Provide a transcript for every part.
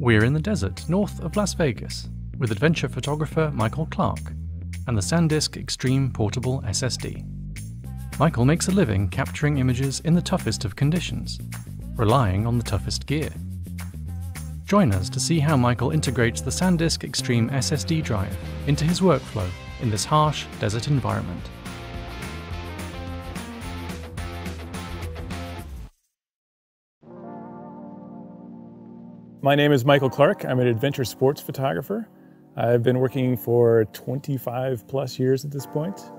We're in the desert north of Las Vegas with adventure photographer Michael Clark and the SanDisk Extreme Portable SSD. Michael makes a living capturing images in the toughest of conditions, relying on the toughest gear. Join us to see how Michael integrates the SanDisk Extreme SSD drive into his workflow in this harsh desert environment. My name is Michael Clark. I'm an adventure sports photographer. I've been working for 25 plus years at this point,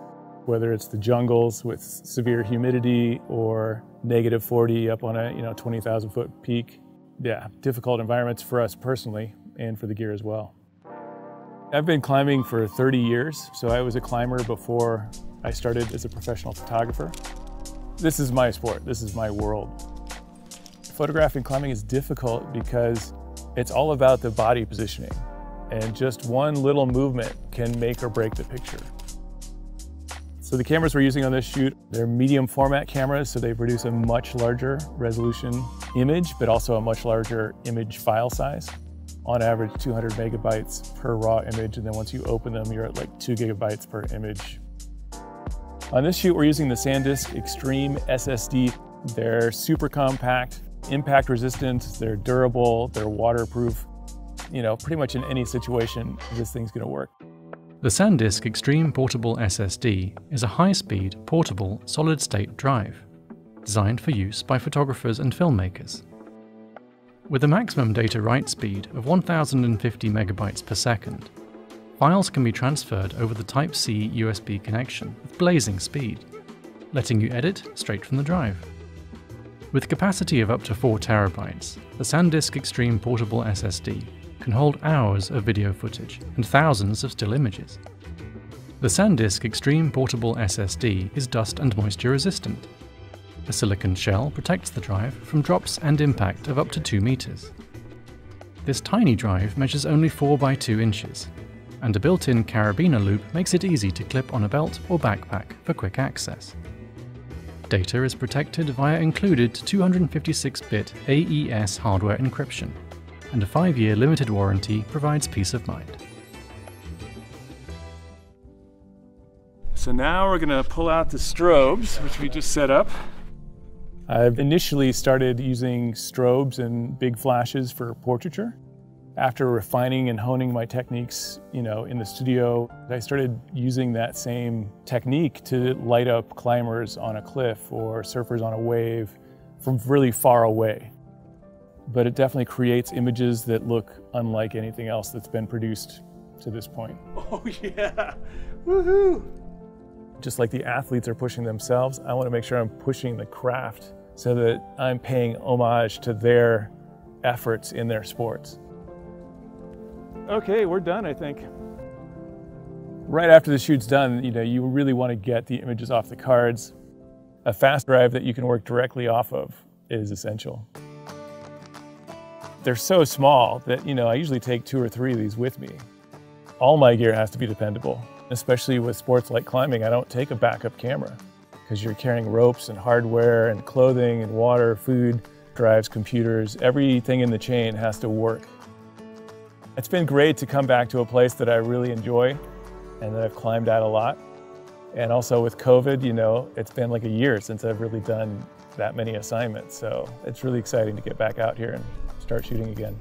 whether it's the jungles with severe humidity or -40 up on a 20,000 foot peak. Yeah, difficult environments for us personally and for the gear as well. I've been climbing for 30 years, so I was a climber before I started as a professional photographer. This is my sport, this is my world. Photographing climbing is difficult because it's all about the body positioning, and just one little movement can make or break the picture. So the cameras we're using on this shoot, they're medium format cameras, so they produce a much larger resolution image, but also a much larger image file size. On average, 200 megabytes per raw image, and then once you open them, you're at like 2 gigabytes per image. On this shoot, we're using the SanDisk Extreme SSD. They're super compact, impact resistant, they're durable, they're waterproof. Pretty much in any situation, this thing's gonna work. The SanDisk Extreme Portable SSD is a high-speed, portable, solid-state drive, designed for use by photographers and filmmakers. With a maximum data write speed of 1050 megabytes per second, files can be transferred over the Type-C USB connection with blazing speed, letting you edit straight from the drive. With capacity of up to 4 terabytes, the SanDisk Extreme Portable SSD can hold hours of video footage and thousands of still images. The SanDisk Extreme Portable SSD is dust and moisture resistant. A silicon shell protects the drive from drops and impact of up to 2 meters. This tiny drive measures only 4 by 2 inches, and a built-in carabiner loop makes it easy to clip on a belt or backpack for quick access. Data is protected via included 256-bit AES hardware encryption, and a 5-year limited warranty provides peace of mind. So now we're gonna pull out the strobes, which we just set up. I've initially started using strobes and big flashes for portraiture. After refining and honing my techniques, in the studio, I started using that same technique to light up climbers on a cliff or surfers on a wave from really far away. But it definitely creates images that look unlike anything else that's been produced to this point. Oh yeah, woohoo! Just like the athletes are pushing themselves, I want to make sure I'm pushing the craft so that I'm paying homage to their efforts in their sports. Okay, we're done, I think. Right after the shoot's done, you really want to get the images off the cards. A fast drive that you can work directly off of is essential. They're so small that, I usually take 2 or 3 of these with me. All my gear has to be dependable, especially with sports like climbing. I don't take a backup camera because you're carrying ropes and hardware and clothing and water, food, drives, computers. Everything in the chain has to work. It's been great to come back to a place that I really enjoy and that I've climbed at a lot. And also with COVID, it's been like a year since I've really done that many assignments. So it's really exciting to get back out here and start shooting again.